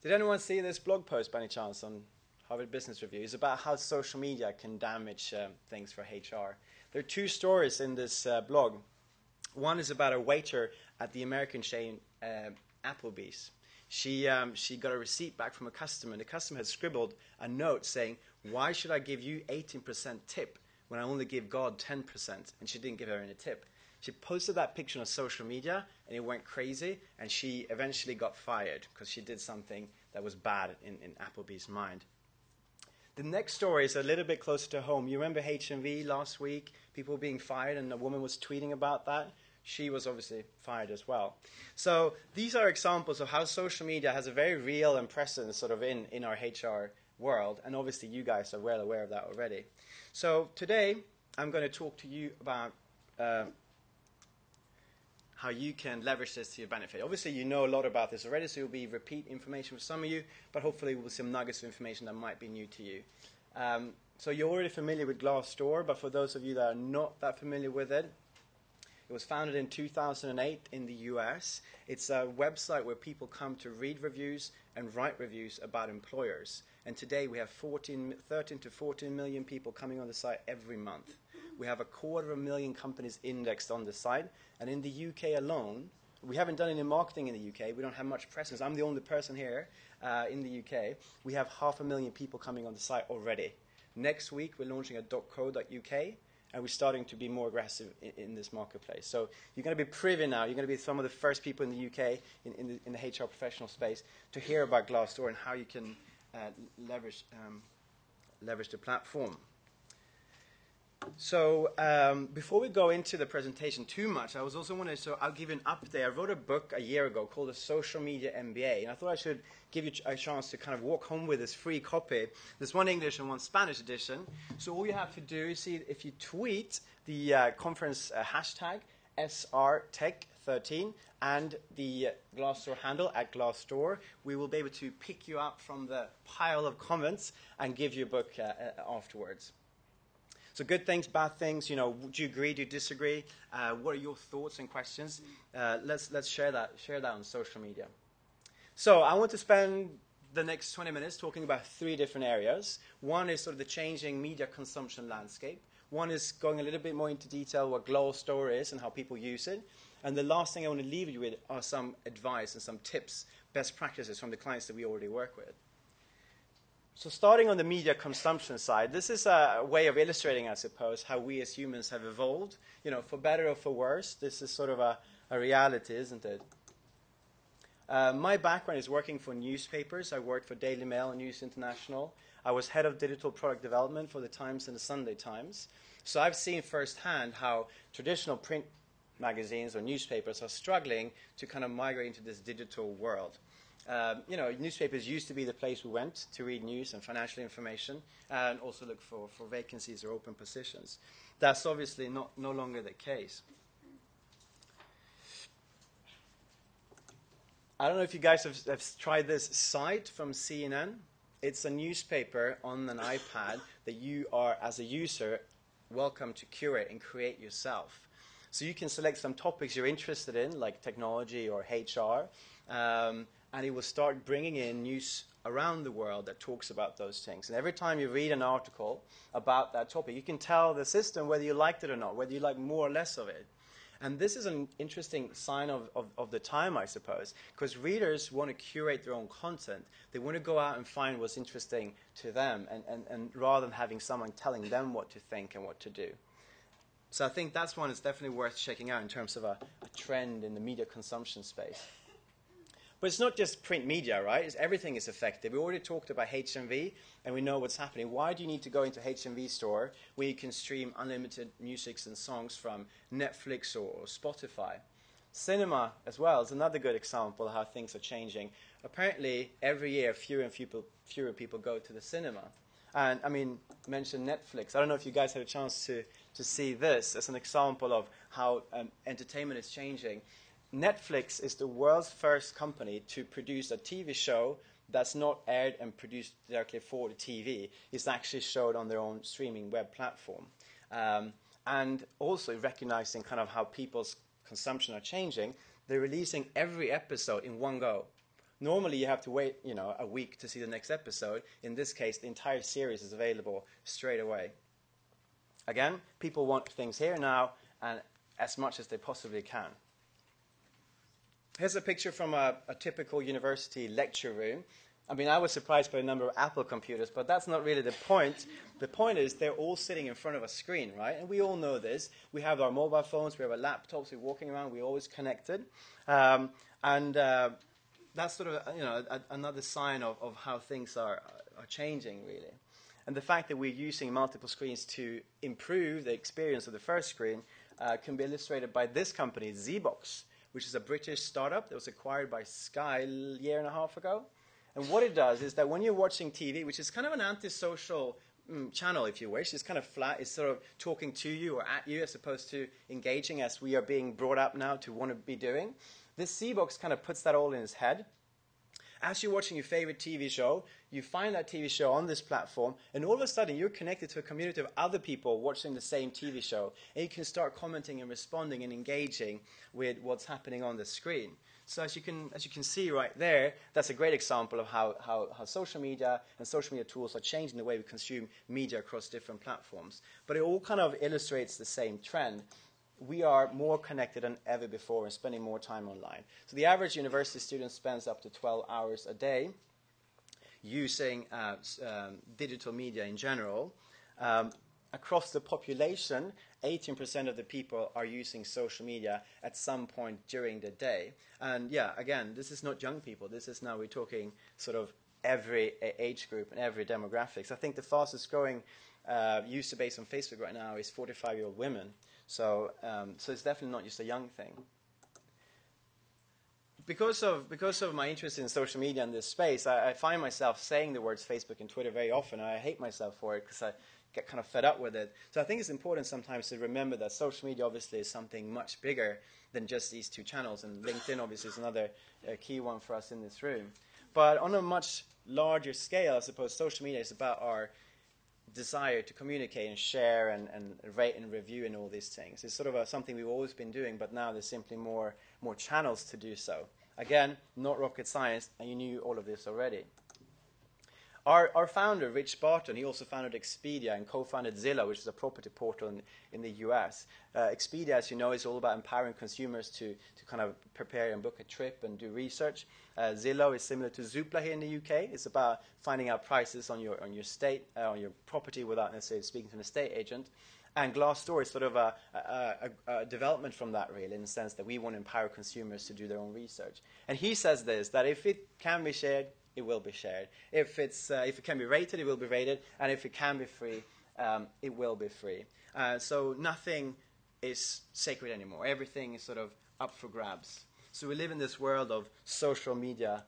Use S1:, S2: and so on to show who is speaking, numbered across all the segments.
S1: Did anyone see this blog post by any chance on Harvard Business Review? It's about how social media can damage things for HR. There are two stories in this blog. One is about a waiter at the American chain Applebee's. She got a receipt back from a customer, and the customer had scribbled a note saying, "Why should I give you 18% tip when I only give God 10%? And she didn't give her any tip. She posted that picture on social media, and it went crazy, and she eventually got fired because she did something that was bad in Applebee's mind. The next story is a little bit closer to home. You remember HMV last week, people being fired, and a woman was tweeting about that? She was obviously fired as well. So these are examples of how social media has a very real and presence sort of in our HR world, and obviously you guys are well aware of that already. So today I'm going to talk to you about how you can leverage this to your benefit. Obviously you know a lot about this already, so it will be repeat information for some of you, but hopefully with some nuggets of information that might be new to you. So you're already familiar with Glassdoor, but for those of you that are not that familiar with it, it was founded in 2008 in the US. It's a website where people come to read reviews and write reviews about employers. And today we have 13 to 14 million people coming on the site every month. We have 250,000 companies indexed on the site. And in the UK alone, we haven't done any marketing in the UK. We don't have much presence. I'm the only person here in the UK. We have 500,000 people coming on the site already. Next week, we're launching a .co.uk. And we're starting to be more aggressive in this marketplace. So you're going to be privy now. You're going to be some of the first people in the UK, in the HR professional space, to hear about Glassdoor and how you can leverage the platform. So before we go into the presentation too much, I was also wanting to, so I'll give you an update. I wrote a book a year ago called The Social Media MBA, and I thought I should give you a chance to kind of walk home with this free copy. There's one English and one Spanish edition. So all you have to do is see if you tweet the conference hashtag SRTech13 and the Glassdoor handle at Glassdoor, we will be able to pick you up from the pile of comments and give you a book afterwards. So good things, bad things, you know, do you agree, do you disagree? What are your thoughts and questions? Let's share that on social media. So I want to spend the next 20 minutes talking about 3 different areas. One is sort of the changing media consumption landscape. One is going a little bit more into detail what Glassdoor is and how people use it. And the last thing I want to leave you with are some advice and some tips, best practices from the clients that we already work with. So starting on the media consumption side, this is a way of illustrating, I suppose, how we as humans have evolved. You know, for better or for worse, this is sort of a reality, isn't it? My background is working for newspapers. I worked for Daily Mail and News International. I was head of digital product development for the Times and the Sunday Times. So I've seen firsthand how traditional print magazines or newspapers are struggling to kind of migrate into this digital world. You know, newspapers used to be the place we went to read news and financial information and also look for vacancies or open positions. That's obviously no longer the case. I don't know if you guys have tried this site from CNN. It's a newspaper on an iPad that you are, as a user, welcome to curate and create yourself. So you can select some topics you're interested in, like technology or HR, and it will start bringing in news around the world that talks about those things. And every time you read an article about that topic, you can tell the system whether you liked it or not, whether you like more or less of it. And this is an interesting sign of the time, I suppose, because readers want to curate their own content. They want to go out and find what's interesting to them, and rather than having someone telling them what to think and what to do. So I think that's one that's definitely worth checking out in terms of a trend in the media consumption space. But it's not just print media, right? Everything is affected. We already talked about HMV, and we know what's happening. Why do you need to go into HMV store where you can stream unlimited music and songs from Netflix or Spotify? Cinema, as well, is another good example of how things are changing. Apparently, every year, fewer people go to the cinema. And, I mean, mention Netflix. I don't know if you guys had a chance to see this as an example of how entertainment is changing. Netflix is the world's first company to produce a TV show that's not aired and produced directly for the TV. It's actually showed on their own streaming web platform. And also recognizing kind of how people's consumption are changing, they're releasing every episode in one go. Normally, you have to wait, a week to see the next episode. In this case, the entire series is available straight away. Again, people want things here now and as much as they possibly can. Here's a picture from a typical university lecture room. I mean, I was surprised by the number of Apple computers, but that's not really the point. The point is they're all sitting in front of a screen, right? And we all know this. We have our mobile phones, we have our laptops, we're walking around, we're always connected. That's sort of another sign of how things are changing, really. And the fact that we're using multiple screens to improve the experience of the first screen can be illustrated by this company, Zbox, which is a British startup that was acquired by Sky a year and a half ago. And what it does is that when you're watching TV, which is kind of an antisocial channel, if you wish, it's kind of flat, it's sort of talking to you or at you as opposed to engaging as we are being brought up now to want to be doing. This Zbox kind of puts that all in his head. As you're watching your favorite TV show, you find that TV show on this platform, and all of a sudden you're connected to a community of other people watching the same TV show, and you can start commenting and responding and engaging with what's happening on the screen. So as you can see right there, that's a great example of how social media and social media tools are changing the way we consume media across different platforms. But it all kind of illustrates the same trend. We are more connected than ever before and spending more time online. So the average university student spends up to 12 hours a day using digital media in general. Across the population, 18% of the people are using social media at some point during the day. And yeah, again, this is not young people. This is now we're talking sort of every age group and every demographics. I think the fastest growing user base on Facebook right now is 45-year-old women. So it's definitely not just a young thing. Because of my interest in social media in this space, I find myself saying the words Facebook and Twitter very often, and I hate myself for it because I get kind of fed up with it. So I think it's important sometimes to remember that social media obviously is something much bigger than just these two channels, and LinkedIn obviously is another key one for us in this room. But on a much larger scale, I suppose social media is about our desire to communicate and share and rate and review and all these things. It's sort of something we've always been doing, but now there's simply more channels to do so. Again, not rocket science, and you knew all of this already. Our founder, Rich Barton, he also founded Expedia and co-founded Zillow, which is a property portal in the US. Expedia, as you know, is all about empowering consumers to kind of prepare and book a trip and do research. Zillow is similar to Zoopla here in the UK. It's about finding out prices on your property without necessarily speaking to an estate agent. And Glassdoor is sort of a development from that, really, in the sense that we want to empower consumers to do their own research. And he says this, that if it can be shared, it will be shared. If it can be rated, it will be rated. And if it can be free, it will be free. So nothing is sacred anymore. Everything is sort of up for grabs. So we live in this world of social media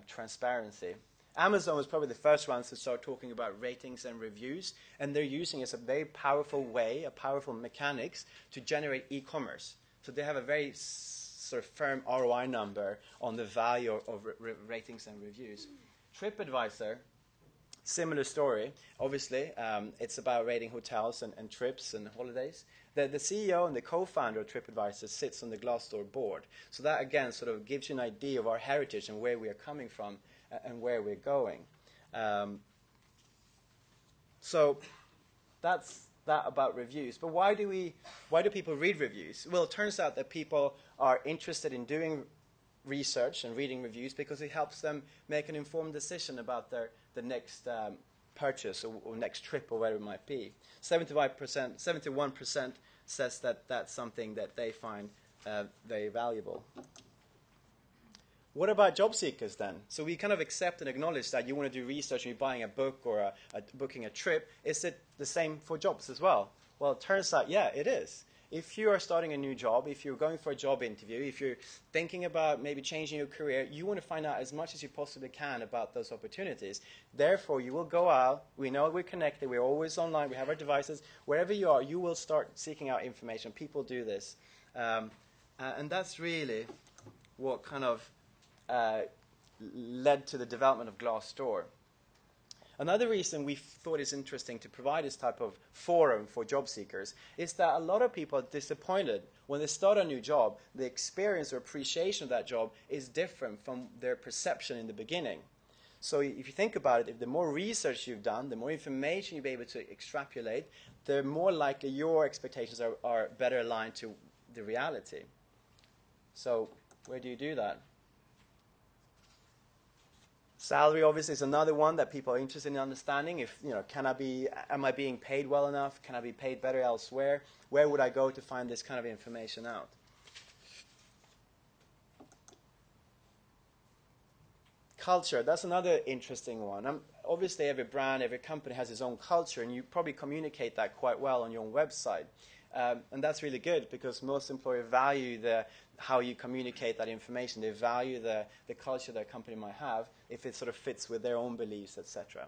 S1: transparency. Amazon was probably the first ones to start talking about ratings and reviews, and they're using it as a very powerful way, a powerful mechanics to generate e-commerce. So they have a very sort of firm ROI number on the value of ratings and reviews. TripAdvisor, similar story. Obviously, it's about rating hotels and trips and holidays. The CEO and the co-founder of TripAdvisor sits on the Glassdoor board. So that, again, sort of gives you an idea of our heritage and where we are coming from and where we're going. So that's that about reviews. But why do people read reviews? Well, it turns out that people are interested in doing research and reading reviews because it helps them make an informed decision about the next purchase or next trip or whatever it might be. 71% says that that's something that they find very valuable. What about job seekers then? So we kind of accept and acknowledge that you want to do research and you're buying a book or booking a trip. Is it the same for jobs as well? Well, it turns out, yeah, it is. If you are starting a new job, if you're going for a job interview, if you're thinking about maybe changing your career, you want to find out as much as you possibly can about those opportunities. Therefore, you will go out. We know we're connected. We're always online. We have our devices. Wherever you are, you will start seeking out information. People do this. And that's really what kind of led to the development of Glassdoor. Another reason we thought it's interesting to provide this type of forum for job seekers is that a lot of people are disappointed when they start a new job. The experience or appreciation of that job is different from their perception in the beginning. So if you think about it, if the more research you've done, the more information you'll be able to extrapolate, the more likely your expectations are better aligned to the reality. So where do you do that? Salary obviously is another one that people are interested in understanding. If, am I being paid well enough? Can I be paid better elsewhere? Where would I go to find this kind of information out? Culture, that's another interesting one. Obviously, every brand, every company has its own culture, and you probably communicate that quite well on your own website. And that's really good because most employers value how you communicate that information. They value the culture that a company might have if it sort of fits with their own beliefs, etc.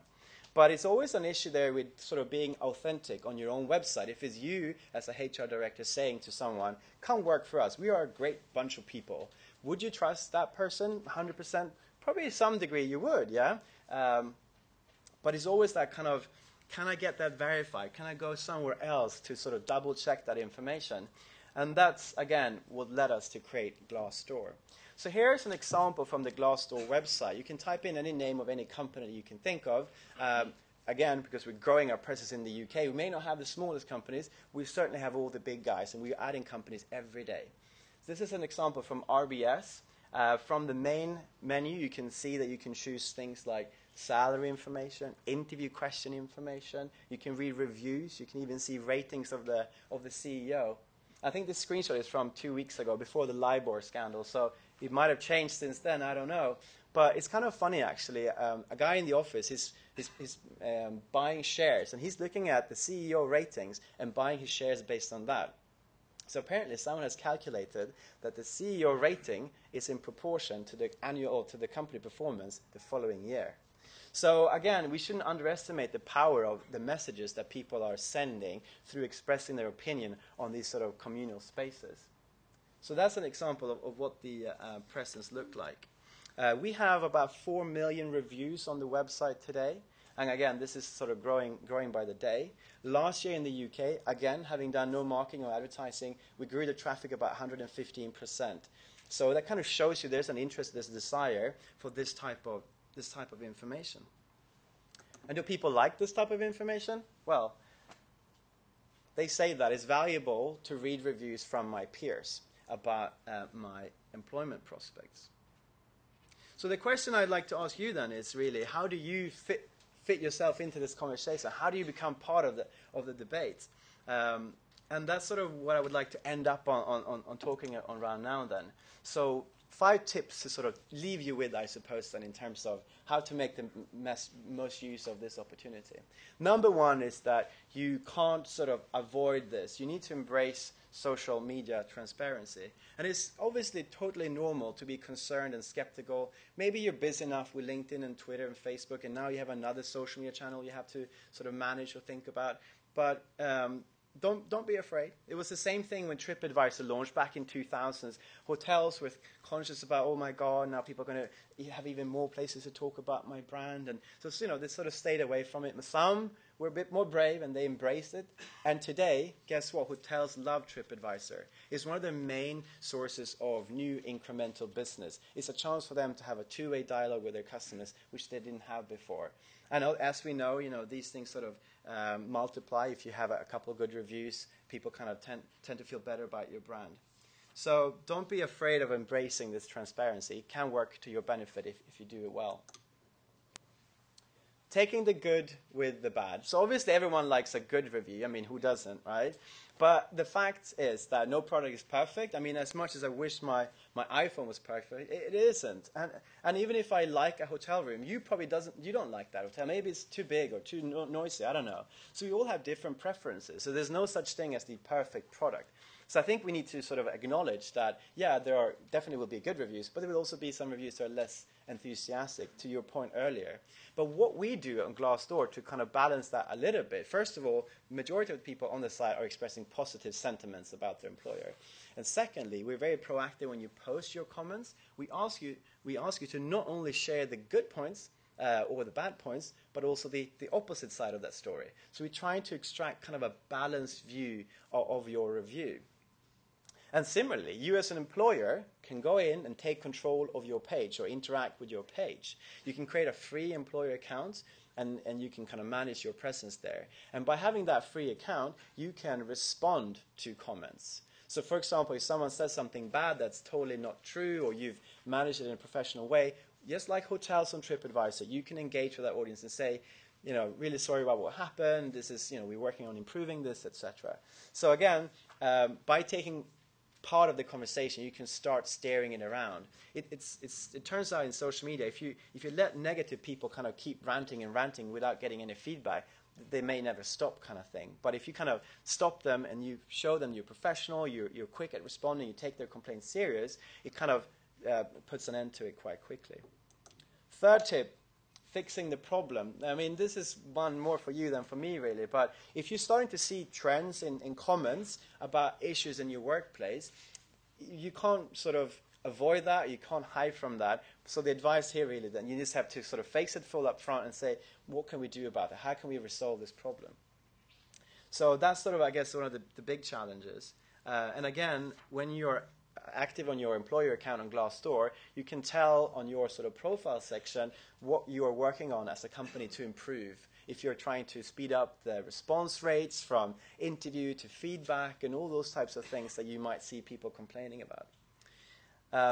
S1: But it's always an issue there with sort of being authentic on your own website. If it's you as a HR director saying to someone, come work for us, we are a great bunch of people. Would you trust that person 100%? Probably to some degree you would, yeah? But it's always that kind of, can I get that verified? Can I go somewhere else to sort of double check that information? And that's, again, what led us to create Glassdoor. So here's an example from the Glassdoor website. You can type in any name of any company you can think of. Again, because we're growing our presence in the UK, we may not have the smallest companies. We certainly have all the big guys, and we're adding companies every day. So this is an example from RBS. From the main menu, you can see that you can choose things like salary information, interview question information. You can read reviews. You can even see ratings of the CEO. I think this screenshot is from 2 weeks ago, before the LIBOR scandal. So it might have changed since then. I don't know. But it's kind of funny, actually. A guy in the office is buying shares, and he's looking at the CEO ratings and buying his shares based on that. So apparently someone has calculated that the CEO rating is in proportion to the to the company performance the following year. So again, we shouldn't underestimate the power of the messages that people are sending through expressing their opinion on these sort of communal spaces. So that's an example of what the presence looked like. We have about 4 million reviews on the website today. And again, this is sort of growing by the day. Last year in the UK, again, having done no marketing or advertising, we grew the traffic about 115%. So that kind of shows you there's an interest, there's a desire for this type of information. And do people like this type of information? Well, they say that it's valuable to read reviews from my peers about my employment prospects. So the question I'd like to ask you then is really, how do you fit yourself into this conversation? How do you become part of the debate? And that's sort of what I would like to end up on talking around now then. So 5 tips to sort of leave you with, I suppose, then, in terms of how to make the most use of this opportunity. Number 1 is that you can't sort of avoid this. You need to embrace social media transparency. And it's obviously totally normal to be concerned and skeptical. Maybe you're busy enough with LinkedIn and Twitter and Facebook, and now you have another social media channel you have to sort of manage or think about. But don't be afraid. It was the same thing when TripAdvisor launched back in 2000s. Hotels were conscious about, oh my God, now people are going to have even more places to talk about my brand. And so, they sort of stayed away from it. Some were a bit more brave and they embraced it. And today, guess what? Hotels love TripAdvisor. It's one of the main sources of new incremental business. It's a chance for them to have a two-way dialogue with their customers, which they didn't have before. And as we know, these things sort of multiply. If you have a couple of good reviews, people kind of tend to feel better about your brand. So don't be afraid of embracing this transparency. It can work to your benefit if you do it well. Taking the good with the bad. So obviously everyone likes a good review. I mean, who doesn't, right? But the fact is that no product is perfect. I mean, as much as I wish my iPhone was perfect, it isn't. And even if I like a hotel room, you don't like that hotel. Maybe it's too big or too noisy. I don't know. So we all have different preferences. So there's no such thing as the perfect product. So I think we need to sort of acknowledge that, yeah, there definitely will be good reviews, but there will also be some reviews that are less enthusiastic, to your point earlier. But what we do on Glassdoor to kind of balance that a little bit, first of all, the majority of the people on the site are expressing positive sentiments about their employer. And secondly, we're very proactive when you post your comments. We ask you to not only share the good points or the bad points, but also the opposite side of that story. So we're trying to extract kind of a balanced view of your review. And similarly, you as an employer can go in and take control of your page or interact with your page. You can create a free employer account and you can kind of manage your presence there. And by having that free account, you can respond to comments. So for example, if someone says something bad that's totally not true, or you've managed it in a professional way, just like hotels on TripAdvisor, you can engage with that audience and say, really sorry about what happened. This is, we're working on improving this, etc. So again, by taking part of the conversation, you can start steering it around. It turns out in social media, if you let negative people kind of keep ranting and ranting without getting any feedback, they may never stop, kind of thing. But if you kind of stop them and you show them you're professional, you're quick at responding, you take their complaints serious, it kind of puts an end to it quite quickly. Third tip, fixing the problem. I mean, this is one more for you than for me, really. But if you're starting to see trends in comments about issues in your workplace, you can't sort of avoid that. You can't hide from that. So the advice here, really, then, you just have to sort of face it full up front and say, what can we do about it? How can we resolve this problem? So that's sort of, I guess, one of the big challenges. And again, when you're active on your employer account on Glassdoor, you can tell on your sort of profile section what you are working on as a company to improve. If you're trying to speed up the response rates from interview to feedback and all those types of things that you might see people complaining about.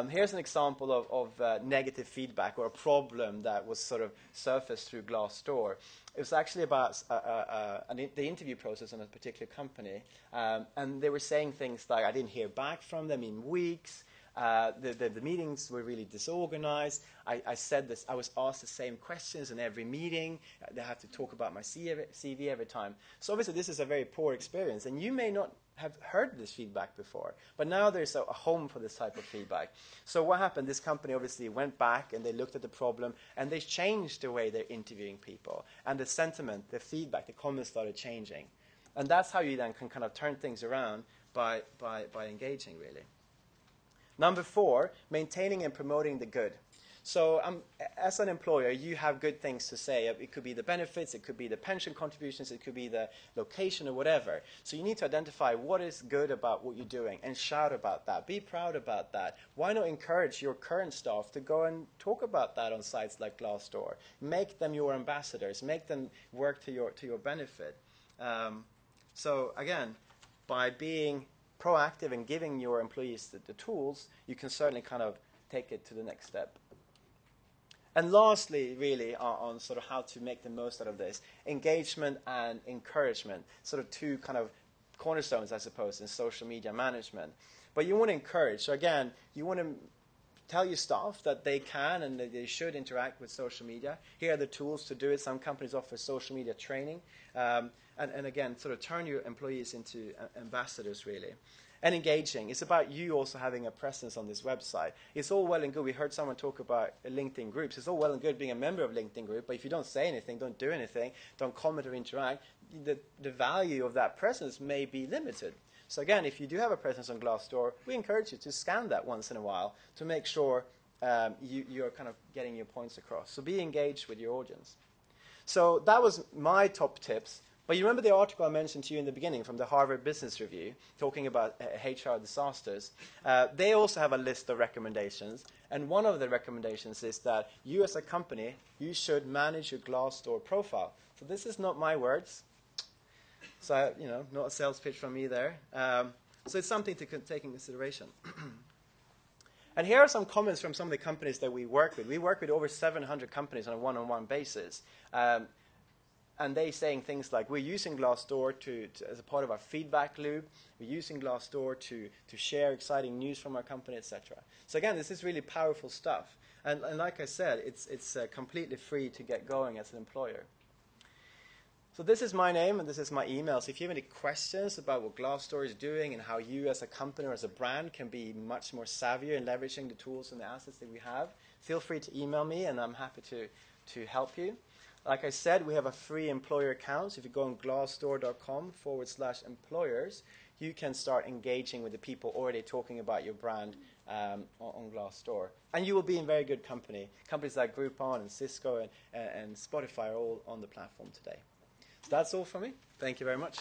S1: Here's an example of negative feedback or a problem that was sort of surfaced through Glassdoor. It was actually about the interview process in a particular company, and they were saying things like, I didn't hear back from them in weeks, the meetings were really disorganized, I said this, I was asked the same questions in every meeting, they had to talk about my CV every time. So obviously this is a very poor experience, and you may not have heard this feedback before, but now there's a home for this type of feedback. So what happened, this company obviously went back and they looked at the problem and they changed the way they're interviewing people, and the sentiment, the feedback, the comments started changing. And that's how you then can kind of turn things around by engaging, really. Number 4, maintaining and promoting the good. So as an employer, you have good things to say. It could be the benefits, it could be the pension contributions, it could be the location or whatever. So you need to identify what is good about what you're doing and shout about that. Be proud about that. Why not encourage your current staff to go and talk about that on sites like Glassdoor? Make them your ambassadors. Make them work to your benefit. So again, by being proactive and giving your employees the tools, you can certainly kind of take it to the next step. And lastly, really, on sort of how to make the most out of this, engagement and encouragement, sort of two kind of cornerstones, I suppose, in social media management. But you want to encourage. So again, you want to tell your staff that they can and that they should interact with social media. Here are the tools to do it. Some companies offer social media training. And again, sort of turn your employees into ambassadors, really. And engaging. It's about you also having a presence on this website. It's all well and good. We heard someone talk about LinkedIn groups. It's all well and good being a member of a LinkedIn group, but if you don't say anything, don't do anything, don't comment or interact, the value of that presence may be limited. So again, if you do have a presence on Glassdoor, we encourage you to scan that once in a while to make sure you're kind of getting your points across. So be engaged with your audience. So that was my top tips. But you remember the article I mentioned to you in the beginning from the Harvard Business Review talking about HR disasters? They also have a list of recommendations. And one of the recommendations is that you as a company, you should manage your Glassdoor profile. So this is not my words. So, not a sales pitch from me there. So it's something to take in consideration. And here are some comments from some of the companies that we work with. We work with over 700 companies on a one-on-one basis. And they're saying things like, we're using Glassdoor as a part of our feedback loop. We're using Glassdoor to share exciting news from our company, etc. So again, this is really powerful stuff. And like I said, it's completely free to get going as an employer. So this is my name and this is my email. So if you have any questions about what Glassdoor is doing and how you as a company or as a brand can be much more savvier in leveraging the tools and the assets that we have, feel free to email me and I'm happy to help you. Like I said, we have a free employer account. So if you go on glassdoor.com/employers, you can start engaging with the people already talking about your brand on Glassdoor. And you will be in very good company. Companies like Groupon and Cisco and Spotify are all on the platform today. So that's all from me. Thank you very much.